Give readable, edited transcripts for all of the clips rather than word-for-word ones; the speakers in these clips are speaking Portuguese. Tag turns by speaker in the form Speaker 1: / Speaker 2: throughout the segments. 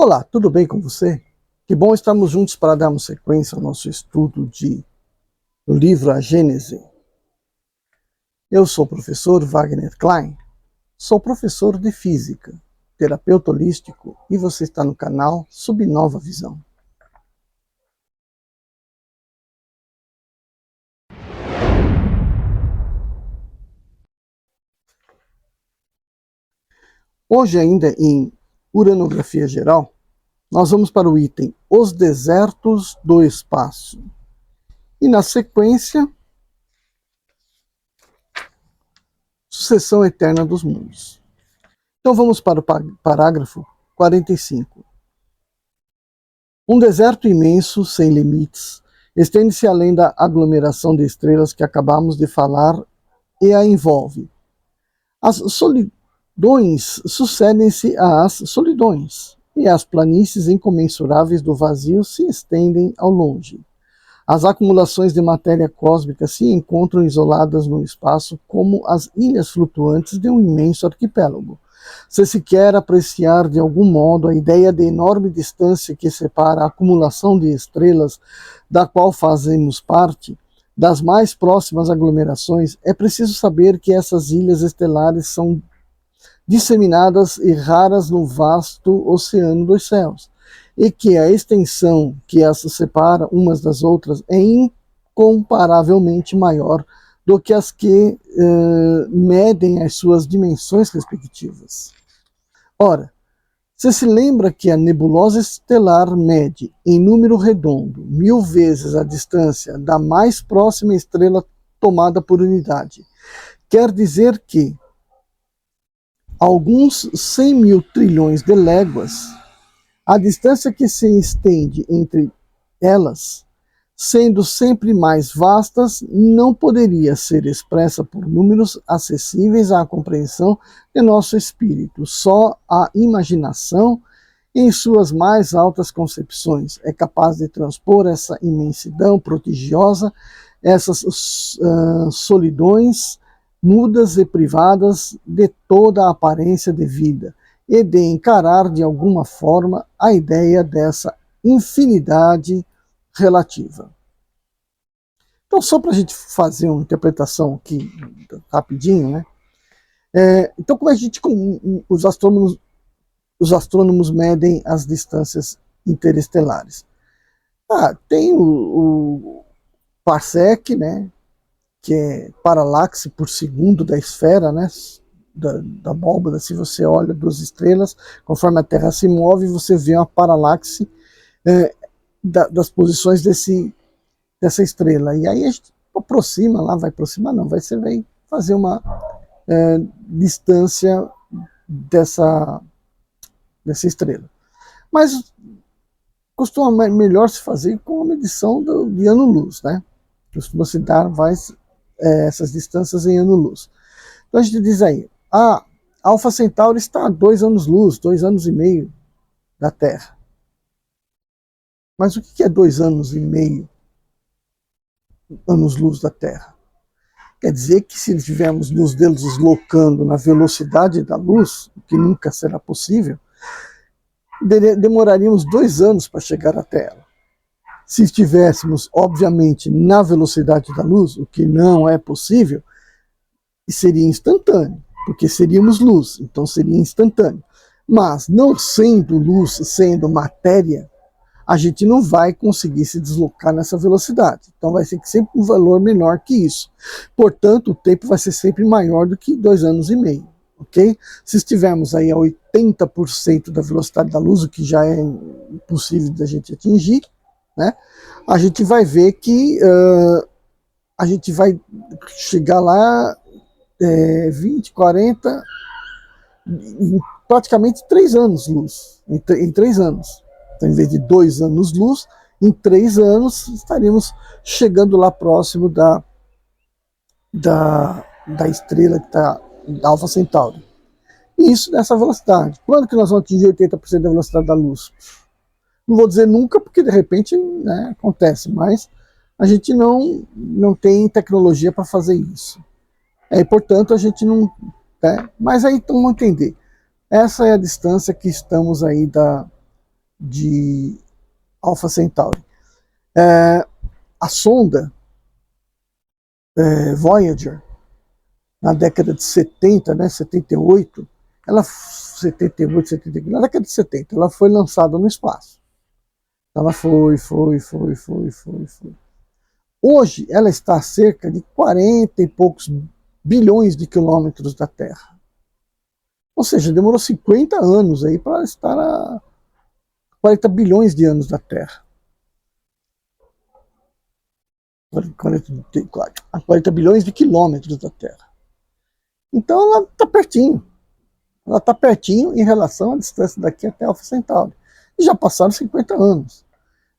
Speaker 1: Olá, tudo bem com você? Que bom estarmos juntos para darmos sequência ao nosso estudo do livro A Gênese. Eu sou o professor Wagner Klein, sou professor de Física, terapeuta holístico e você está no canal Subnova Visão. Hoje, ainda em Uranografia Geral, nós vamos para o item Os Desertos do Espaço. E na sequência, Sucessão Eterna dos Mundos. Então vamos para o parágrafo 45. Um deserto imenso, sem limites, estende-se além da aglomeração de estrelas que acabamos de falar e a envolve. As solidões sucedem-se às solidões, e as planícies incomensuráveis do vazio se estendem ao longe. As acumulações de matéria cósmica se encontram isoladas no espaço como as ilhas flutuantes de um imenso arquipélago. Se se quer apreciar de algum modo a ideia de enorme distância que separa a acumulação de estrelas da qual fazemos parte, das mais próximas aglomerações, é preciso saber que essas ilhas estelares são disseminadas e raras no vasto oceano dos céus, e que a extensão que as separa umas das outras é incomparavelmente maior do que as que medem as suas dimensões respectivas. Ora, se lembra que a nebulosa estelar mede, em número redondo, 1000 vezes a distância da mais próxima estrela tomada por unidade, quer dizer que alguns 100 mil trilhões de léguas, a distância que se estende entre elas, sendo sempre mais vastas, não poderia ser expressa por números acessíveis à compreensão de nosso espírito. Só a imaginação, em suas mais altas concepções, é capaz de transpor essa imensidão prodigiosa, essas solidões mudas e privadas de toda a aparência de vida, e de encarar de alguma forma a ideia dessa infinidade relativa. Então, só para a gente fazer uma interpretação aqui, rapidinho, né? Então, como os astrônomos medem as distâncias interestelares? Tem o parsec, né? Que é paralaxe por segundo da esfera, né? Da abóbora. Se você olha 2 estrelas, conforme a Terra se move, você vê uma paralaxe das posições dessa estrela. E aí a gente aproxima lá, vai aproximar não, você vai fazer uma distância dessa estrela. Mas costuma melhor se fazer com a medição de ano-luz, né? Costuma se dar essas distâncias em ano-luz. Então a gente diz aí, a Alfa Centauri está a 2 anos-luz, 2 anos e meio da Terra. Mas o que é 2 anos e meio anos-luz da Terra? Quer dizer que se estivermos nos deslocando na velocidade da luz, o que nunca será possível, demoraríamos 2 anos para chegar até ela. Se estivéssemos, obviamente, na velocidade da luz, o que não é possível, seria instantâneo, porque seríamos luz, então seria instantâneo. Mas, não sendo luz, sendo matéria, a gente não vai conseguir se deslocar nessa velocidade. Então vai ser sempre um valor menor que isso. Portanto, o tempo vai ser sempre maior do que 2 anos e meio. Okay? Se estivermos aí a 80% da velocidade da luz, o que já é impossível da gente atingir, né? A gente vai ver que a gente vai chegar lá 20, 40, em praticamente 3 anos luz, em 3 anos. Então, em vez de 2 anos luz, em 3 anos estaríamos chegando lá próximo da estrela que está da Alfa Centauri. E isso nessa velocidade. Quando que nós vamos atingir 80% da velocidade da luz? Não vou dizer nunca, porque de repente, né, acontece, mas a gente não tem tecnologia para fazer isso. Portanto, a gente não... Mas aí, então, vamos entender. Essa é a distância que estamos aí de Alpha Centauri. A sonda Voyager, na década de 70, né, 78, ela 78, 79, na década de 70, ela foi lançada no espaço. Ela foi. Hoje ela está a cerca de 40 e poucos bilhões de quilômetros da Terra. Ou seja, demorou 50 anos aí para estar a 40 bilhões de anos da Terra. 40 bilhões de quilômetros da Terra. Então ela está pertinho. Ela está pertinho em relação à distância daqui até Alpha Centauri. E já passaram 50 anos.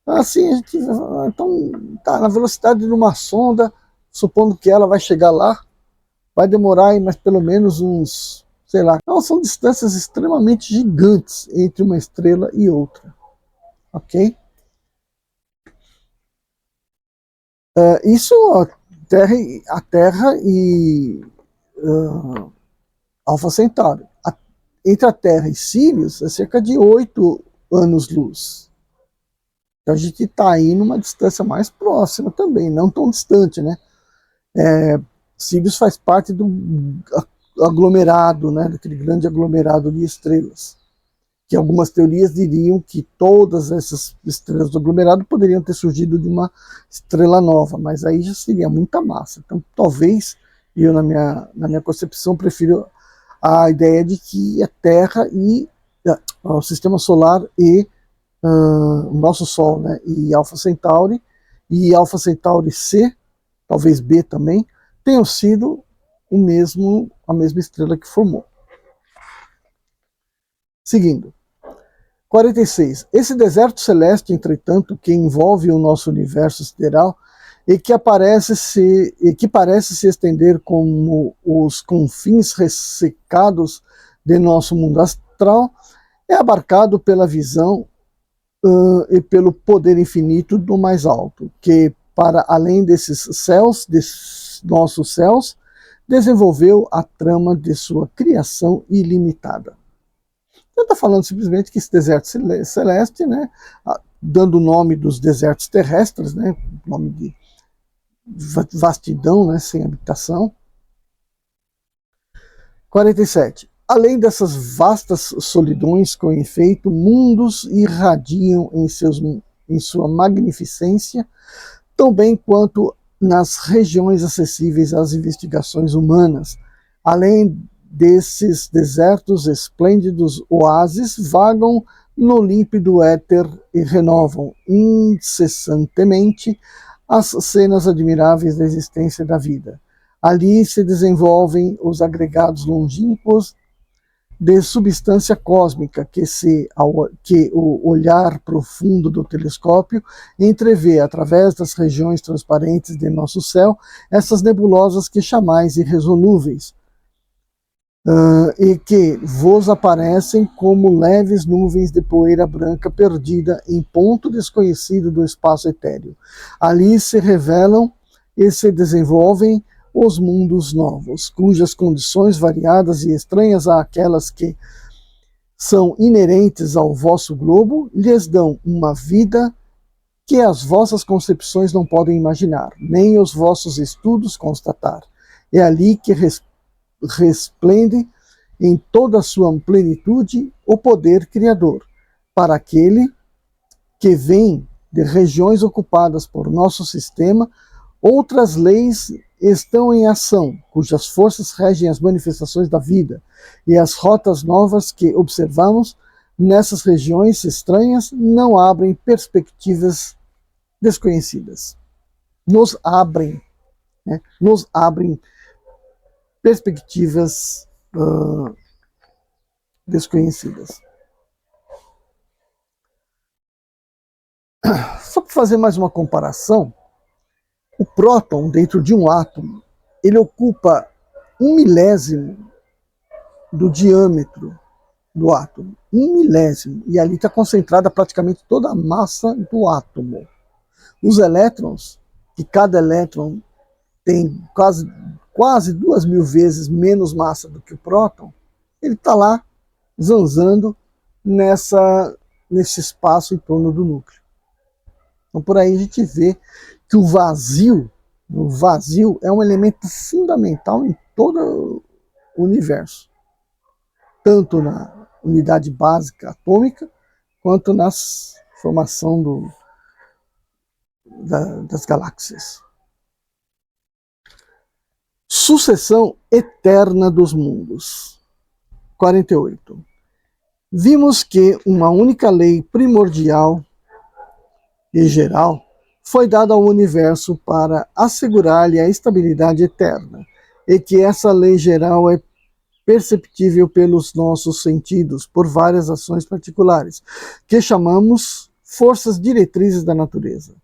Speaker 1: Assim, a gente, então, tá, na velocidade de uma sonda, supondo que ela vai chegar lá, vai demorar aí, mas pelo menos uns, sei lá. Então, são distâncias extremamente gigantes entre uma estrela e outra. Ok? Isso, a Terra e Alpha Centauri. Entre a Terra e Sirius é cerca de 8 anos-luz. Então a gente está aí numa distância mais próxima também, não tão distante, né? Sirius faz parte do aglomerado, né? Daquele grande aglomerado de estrelas. Que algumas teorias diriam que todas essas estrelas do aglomerado poderiam ter surgido de uma estrela nova, mas aí já seria muita massa. Então talvez, eu na minha concepção prefiro a ideia de que a Terra e o Sistema Solar e o nosso Sol, né, e Alpha Centauri C, talvez B também, tenham sido a mesma estrela que formou. Seguindo. 46. Esse deserto celeste, entretanto, que envolve o nosso universo sideral e que parece se estender como os confins ressecados de nosso mundo astral, é abarcado pela visão e pelo poder infinito do mais alto, que, para além desses nossos céus, desenvolveu a trama de sua criação ilimitada. Então está falando simplesmente que esse deserto celeste, né, dando o nome dos desertos terrestres, né, nome de vastidão, né, sem habitação. 47. Além dessas vastas solidões, com efeito, mundos irradiam em sua magnificência, tão bem quanto nas regiões acessíveis às investigações humanas. Além desses desertos esplêndidos, oásis vagam no límpido éter e renovam incessantemente as cenas admiráveis da existência da vida. Ali se desenvolvem os agregados longínquos de substância cósmica que o olhar profundo do telescópio entrevê através das regiões transparentes de nosso céu, essas nebulosas que chamais irresolúveis, e que vos aparecem como leves nuvens de poeira branca perdida em ponto desconhecido do espaço etéreo. Ali se revelam e se desenvolvem os mundos novos, cujas condições variadas e estranhas àquelas que são inerentes ao vosso globo, lhes dão uma vida que as vossas concepções não podem imaginar, nem os vossos estudos constatar. É ali que resplende em toda a sua plenitude o poder criador, para aquele que vem de regiões ocupadas por nosso sistema. Outras leis estão em ação, cujas forças regem as manifestações da vida, e as rotas novas que observamos nessas regiões estranhas não abrem perspectivas desconhecidas. Nos abrem perspectivas desconhecidas. Só para fazer mais uma comparação, o próton dentro de um átomo, ele ocupa 1/1000 do diâmetro do átomo. 1/1000. E ali está concentrada praticamente toda a massa do átomo. Os elétrons, que cada elétron tem quase 2000 vezes menos massa do que o próton, ele está lá zanzando nesse espaço em torno do núcleo. Então, por aí a gente vê que o vazio é um elemento fundamental em todo o universo, tanto na unidade básica atômica, quanto na formação das galáxias. Sucessão eterna dos mundos. 48. Vimos que uma única lei primordial e geral foi dada ao universo para assegurar-lhe a estabilidade eterna, e que essa lei geral é perceptível pelos nossos sentidos, por várias ações particulares, que chamamos forças diretrizes da natureza.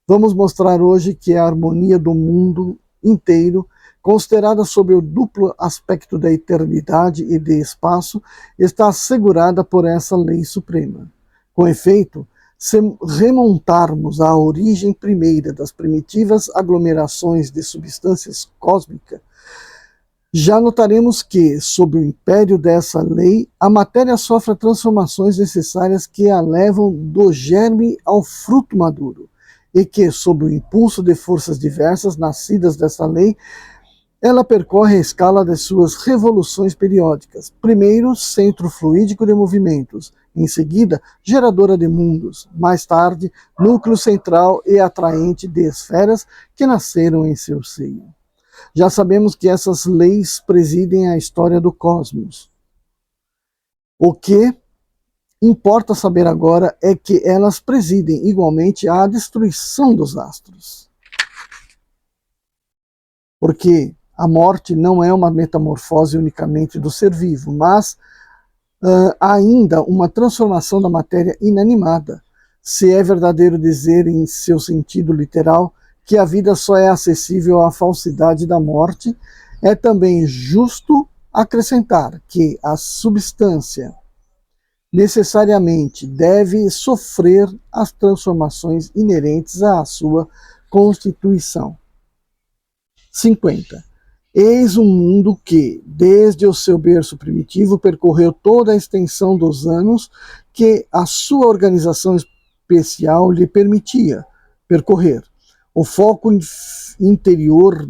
Speaker 1: Vamos mostrar hoje que a harmonia do mundo inteiro, considerada sob o duplo aspecto da eternidade e de espaço, está assegurada por essa lei suprema. Com efeito, se remontarmos à origem primeira das primitivas aglomerações de substâncias cósmicas, já notaremos que, sob o império dessa lei, a matéria sofre transformações necessárias que a levam do germe ao fruto maduro, e que, sob o impulso de forças diversas nascidas dessa lei, ela percorre a escala das suas revoluções periódicas. Primeiro, centro fluídico de movimentos, em seguida, geradora de mundos, mais tarde, núcleo central e atraente de esferas que nasceram em seu seio. Já sabemos que essas leis presidem a história do cosmos. O que importa saber agora é que elas presidem igualmente à destruição dos astros. Porque a morte não é uma metamorfose unicamente do ser vivo, mas ainda uma transformação da matéria inanimada. Se é verdadeiro dizer em seu sentido literal que a vida só é acessível à falsidade da morte, é também justo acrescentar que a substância necessariamente deve sofrer as transformações inerentes à sua constituição. 50. Eis um mundo que, desde o seu berço primitivo, percorreu toda a extensão dos anos que a sua organização especial lhe permitia percorrer. O foco interior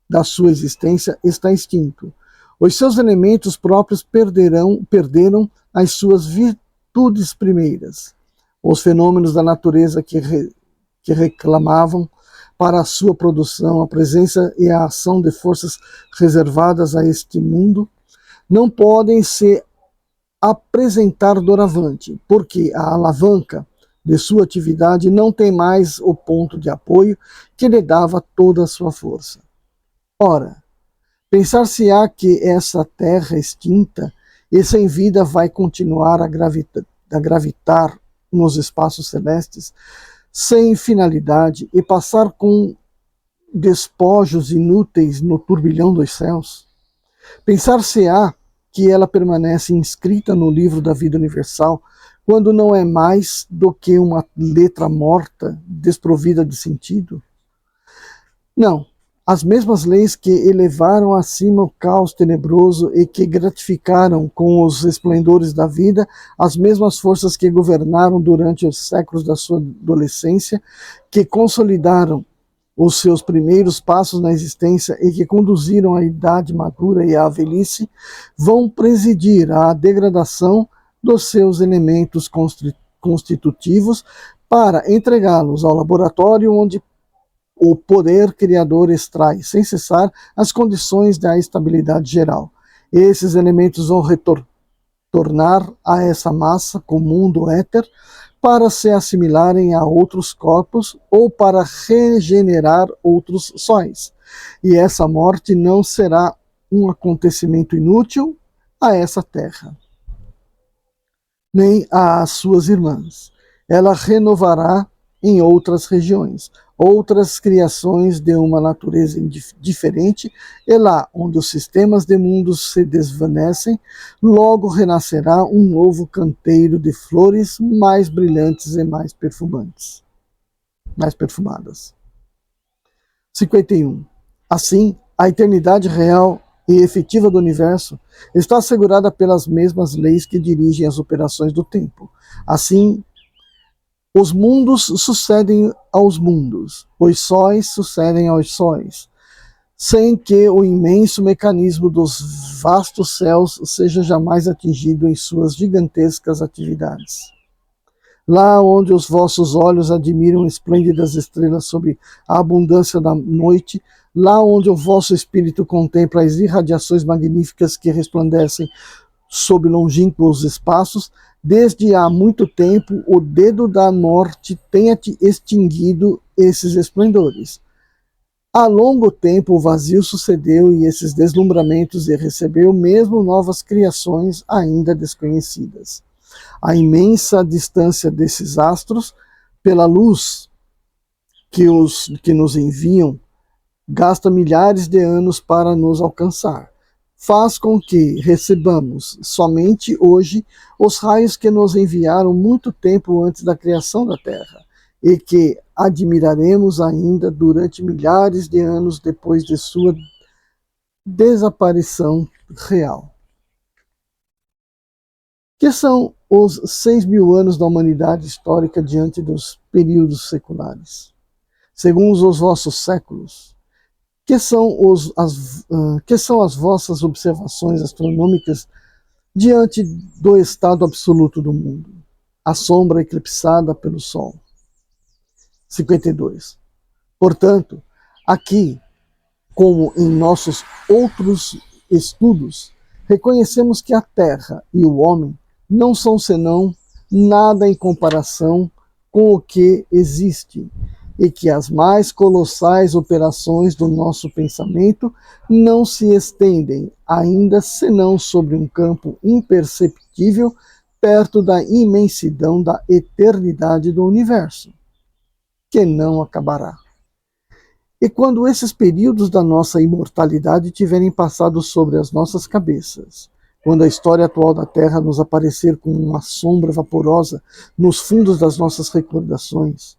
Speaker 1: da sua existência está extinto. Os seus elementos próprios perderam as suas virtudes primeiras. Os fenômenos da natureza que reclamavam para a sua produção a presença e a ação de forças reservadas a este mundo não podem se apresentar doravante, porque a alavanca de sua atividade não tem mais o ponto de apoio que lhe dava toda a sua força. Ora, pensar-se-á que essa terra extinta e sem vida vai continuar a gravitar nos espaços celestes, sem finalidade, e passar com despojos inúteis no turbilhão dos céus? Pensar-se-á que ela permanece inscrita no livro da vida universal, quando não é mais do que uma letra morta, desprovida de sentido? Não. As mesmas leis que elevaram acima o caos tenebroso e que gratificaram com os esplendores da vida, as mesmas forças que governaram durante os séculos da sua adolescência, que consolidaram os seus primeiros passos na existência e que conduziram à idade madura e à velhice, vão presidir à degradação dos seus elementos constitutivos para entregá-los ao laboratório onde o poder criador extrai, sem cessar, as condições da estabilidade geral. Esses elementos vão retornar a essa massa comum do éter para se assimilarem a outros corpos ou para regenerar outros sóis. E essa morte não será um acontecimento inútil a essa terra, nem às suas irmãs. Ela renovará em outras regiões, outras criações de uma natureza diferente, e lá onde os sistemas de mundos se desvanecem, logo renascerá um novo canteiro de flores mais brilhantes e mais perfumadas. 51. Assim, a eternidade real e efetiva do universo está assegurada pelas mesmas leis que dirigem as operações do tempo. Assim, os mundos sucedem aos mundos, os sóis sucedem aos sóis, sem que o imenso mecanismo dos vastos céus seja jamais atingido em suas gigantescas atividades. Lá onde os vossos olhos admiram esplêndidas estrelas sob a abundância da noite, lá onde o vosso espírito contempla as irradiações magníficas que resplandecem sob longínquos espaços, desde há muito tempo o dedo da morte tem extinguido esses esplendores. Há longo tempo o vazio sucedeu e esses deslumbramentos e recebeu mesmo novas criações ainda desconhecidas. A imensa distância desses astros, pela luz que nos enviam, gasta milhares de anos para nos alcançar. Faz com que recebamos somente hoje os raios que nos enviaram muito tempo antes da criação da Terra e que admiraremos ainda durante milhares de anos depois de sua desaparição real. Que são os 6.000 anos da humanidade histórica diante dos períodos seculares? Segundo os vossos séculos, que são as vossas observações astronômicas diante do estado absoluto do mundo, a sombra eclipsada pelo Sol? 52. Portanto, aqui, como em nossos outros estudos, reconhecemos que a Terra e o homem não são senão nada em comparação com o que existe, e que as mais colossais operações do nosso pensamento não se estendem ainda senão sobre um campo imperceptível perto da imensidão da eternidade do universo, que não acabará. E quando esses períodos da nossa imortalidade tiverem passado sobre as nossas cabeças, quando a história atual da Terra nos aparecer como uma sombra vaporosa nos fundos das nossas recordações,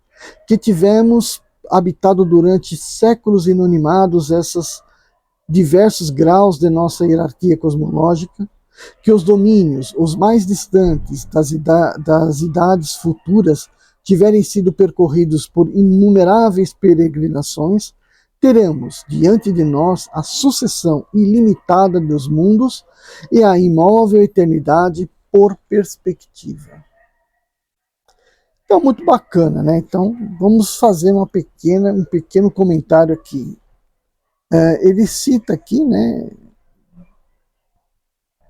Speaker 1: que tivemos habitado durante séculos inanimados esses diversos graus de nossa hierarquia cosmológica, que os domínios, os mais distantes das idades futuras, tiverem sido percorridos por inumeráveis peregrinações, teremos diante de nós a sucessão ilimitada dos mundos e a imóvel eternidade por perspectiva. Então, muito bacana, né? Então, vamos fazer um pequeno comentário aqui. Ele cita aqui, né,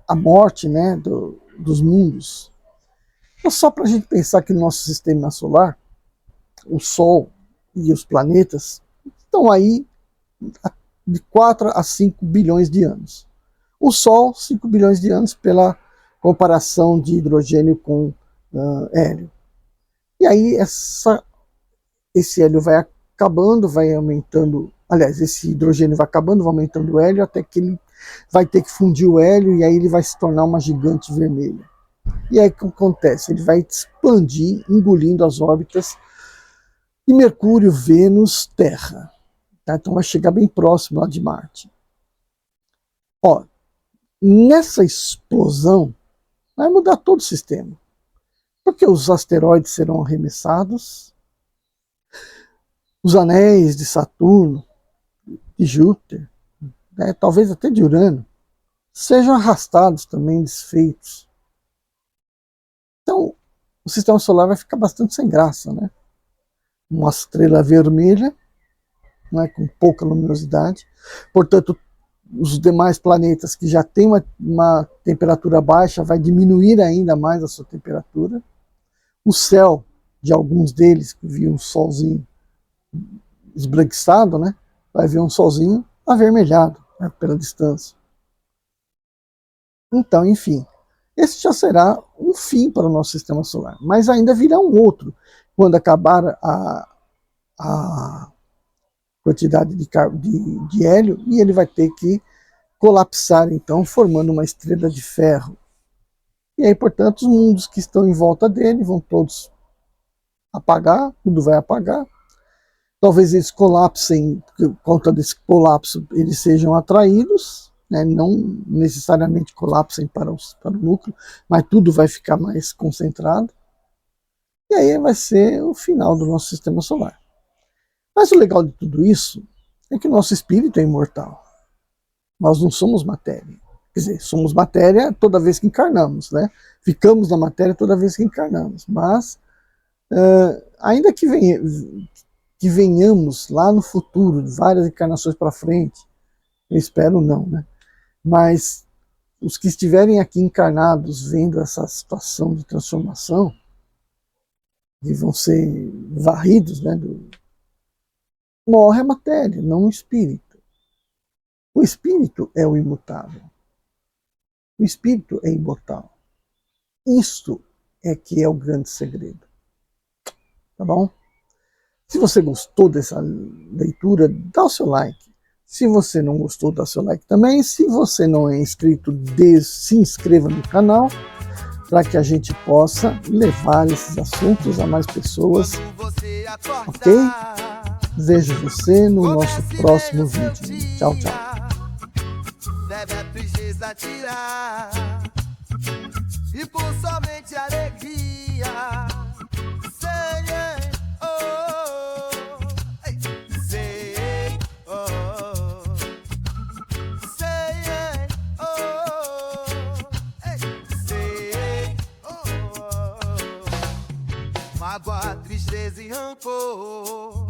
Speaker 1: a morte, né, dos mundos. Então, só para a gente pensar que no nosso sistema solar, o Sol e os planetas estão aí de 4 a 5 bilhões de anos. O Sol, 5 bilhões de anos pela comparação de hidrogênio com hélio. E aí esse hélio vai acabando, vai aumentando, aliás, esse hidrogênio vai acabando, vai aumentando o hélio, até que ele vai ter que fundir o hélio e aí ele vai se tornar uma gigante vermelha. E aí o que acontece? Ele vai expandir, engolindo as órbitas de Mercúrio, Vênus, Terra. Tá? Então vai chegar bem próximo lá de Marte. Ó, nessa explosão vai mudar todo o sistema. Porque os asteroides serão arremessados, os anéis de Saturno, de Júpiter, né, talvez até de Urano, sejam arrastados também, desfeitos. Então, o sistema solar vai ficar bastante sem graça, né? Uma estrela vermelha, né, com pouca luminosidade. Portanto, os demais planetas que já têm uma temperatura baixa vai diminuir ainda mais a sua temperatura. O céu de alguns deles, que viu um solzinho esbranquiçado, né, vai ver um solzinho avermelhado, né, pela distância. Então, enfim, esse já será um fim para o nosso sistema solar, mas ainda virá um outro, quando acabar a quantidade de hélio, e ele vai ter que colapsar, então, formando uma estrela de ferro. E aí, portanto, os mundos que estão em volta dele vão todos apagar, tudo vai apagar. Talvez eles colapsem, por conta desse colapso, eles sejam atraídos, né, não necessariamente colapsem para o núcleo, mas tudo vai ficar mais concentrado. E aí vai ser o final do nosso sistema solar. Mas o legal de tudo isso é que o nosso espírito é imortal. Nós não somos matéria. Quer dizer, somos matéria toda vez que encarnamos, né? Ficamos na matéria toda vez que encarnamos. Mas, ainda que venhamos lá no futuro, várias encarnações para frente, eu espero não, né? Mas os que estiverem aqui encarnados vendo essa situação de transformação, e vão ser varridos, né? Morre a matéria, não o espírito. O espírito é o imutável. O espírito é imortal. Isto é que é o grande segredo. Tá bom? Se você gostou dessa leitura, dá o seu like. Se você não gostou, dá o seu like também. Se você não é inscrito, se inscreva no canal para que a gente possa levar esses assuntos a mais pessoas. Ok? Vejo você no nosso próximo vídeo. Tchau, tchau. E com somente alegria, sei, oh, sei, oh, sei, oh, sei, oh, mágoa, tristeza e rancor.